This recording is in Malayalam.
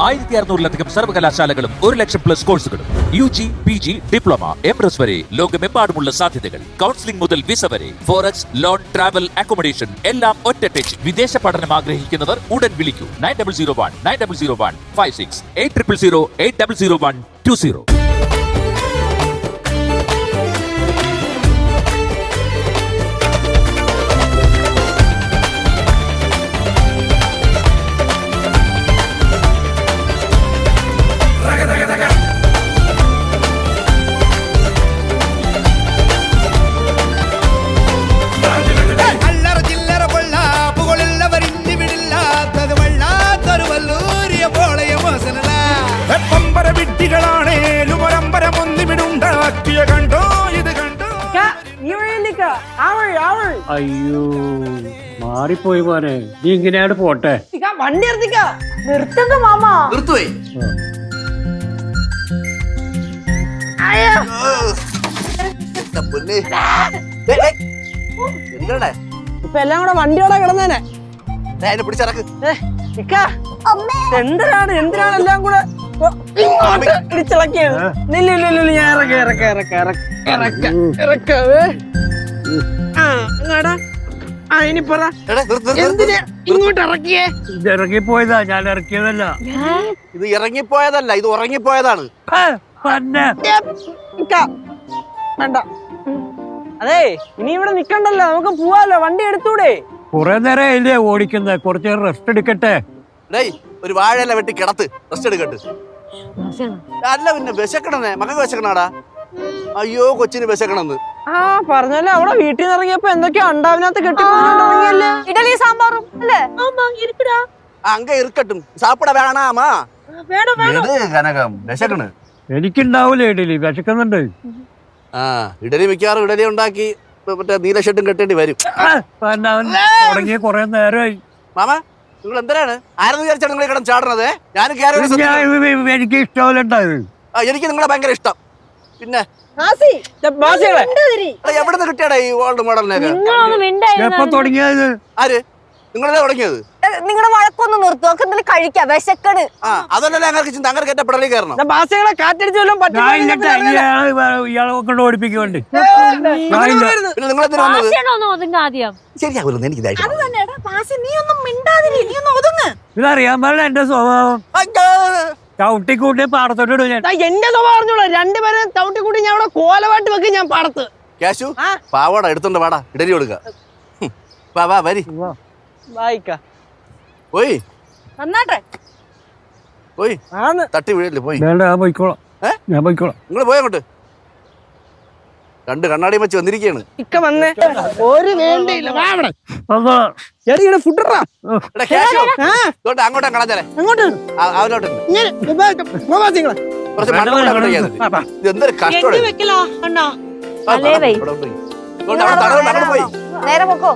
1600-ലധികം സർവകലാശാലകളും 1,00,000+ കോഴ്സുകളും UG, PG, ഡിപ്ലോമ, MS വരെ ലോകമെമ്പാടുമുള്ള സാധ്യതകൾ. കൗൺസിലിംഗ് മുതൽ വിസ വരെ, ഫോറക്സ്, ലോൺ, ട്രാവൽ, അക്കോമഡേഷൻ എല്ലാം ഒറ്റ ടച്ച്. വിദേശ പഠനം ആഗ്രഹിക്കുന്നവർ ഉടൻ വിളിക്കൂ 9001 56 800120. അയ്യോ മാറിപ്പോയി മോനെ, നീ ഇങ്ങനെയാണ് പോട്ടെ. വണ്ടി നിർത്തുക മാമ. നിർത്തുവേ. എന്താ ഇപ്പൊ എല്ലാം കൂടെ വണ്ടിയോടെ കിടന്നേനെ. പിടിച്ചിറക്ക്. എന്തിനാണ് എല്ലാം കൂടെ ഇടിച്ചിളക്കിയത്? ഞാൻ ഇനി പറ, എന്തിനാ ഇങ്ങോട്ട് ഇറക്കിയേ? ഇത് ഇറങ്ങിപ്പോയതാ, ഞാൻ ഇറക്കിയതല്ല. ഇത് ഇറങ്ങിപ്പോയതല്ല, ഇത് ഉറങ്ങിപ്പോയതാണ്. വേണ്ട, അതെ ഇനി ഇവിടെ നിക്കണ്ടല്ലോ, നമുക്ക് പോവാലോ. വണ്ടി എടുത്തൂടെ? കുറെ നേരം ഇല്ലേ ഓടിക്കുന്നത്, കുറച്ച് റെസ്റ്റ് എടുക്കട്ടെ. ഒരു വാഴയില വെട്ടി കിടത്ത് റെസ്റ്റ് എടുക്കട്ടെ. അല്ല പിന്നെ വിശക്കണേ, മകൾക്ക് വിശക്കണാടാ. അയ്യോ കൊച്ചിന് വിശക്കണെന്ന്. ആ പറഞ്ഞല്ലോ, അവിടെ വീട്ടിൽ നിന്ന് ഇറങ്ങിയപ്പോ എന്തൊക്കെയോ ഉണ്ടാവിനകത്ത് കെട്ടിപ്പോയില്ലേ. ഇഡലി സാമ്പാറും അല്ലേ? അങ്ക ഇരിക്കട്ടും സാപ്പിട വേണാമാ. കനകം വിശക്കണ്. എനിക്കുണ്ടാവൂലേ ഇഡലി, വിശക്കുന്നുണ്ട്. ആ ഇഡലി മിക്കവാറും ഇഡലി ഉണ്ടാക്കി മറ്റേ നീല ഷർട്ടും കെട്ടേണ്ടി വരും. തുടങ്ങിയ കൊറേ നേരമായി. മാമ നിങ്ങൾ എന്തിനാണ് ആരെന്ന് വിചാരിച്ചാണ് നിങ്ങൾ കിടന്ന് ചാടണത്? ഞാൻ എനിക്ക് ഇഷ്ടമല്ലുണ്ടായത്. എനിക്ക് നിങ്ങളെ ഭയങ്കര ഇഷ്ടം. പിന്നെ എവിടുന്ന് കിട്ടിയാടാ ഈ ഓൾഡ് മോഡലിനൊക്കെ? എപ്പോ തുടങ്ങിയത്? ആര്? നിങ്ങളല്ലേ തുടങ്ങിയത്? നിങ്ങളുടെ വഴക്കൊന്ന് നിർത്തും, എന്തെങ്കിലും കഴിക്കാം, വിശക്കണ്. അതല്ലേ അങ്ങനെ അങ്ങനെ എന്റെ പിടലിൽ കയറണം. ഇയാളെ കൊണ്ട് ഓടിപ്പിക്കുന്നുണ്ട്. പിന്നെ നിങ്ങൾ എന്തിനാ വന്നത്? ശരിയാവില്ല, എനിക്ക് ഇതറിയാൻ പാടില്ല എന്റെ സ്വഭാവം. ചവിട്ടിക്കൂട്ടി പാടത്തോട്ട് ഞാൻ എന്റെ സ്വഭാവം പറഞ്ഞോളൂ. രണ്ടുപേരും ചവിട്ടിക്കൂട്ടി ഞാൻ അവിടെ കോലമായിട്ട് വെക്കും. ഞാൻ പാടത്ത് ക്യാഷു പാവാടാ എടുത്തോണ്ട് വാടാ, ഇഡലി കൊടുക്ക. വാ വരി പോയി പോയി തട്ടി വീഴല്ലേ പോയി. ഞാൻ പോയിക്കോളാം. നിങ്ങൾ പോയങ്ങോട്ട്. രണ്ട് കണ്ണാടിയും വെച്ച് വന്നിരിക്കുകയാണ്. ഇക്ക വന്നേ ഒരു വേണ്ടിയില്ല. അങ്ങോട്ടാ കളഞ്ഞാലേ അവനോട്ട് എന്തൊരു കഷ്ടം. നേരെ പൊക്കോ.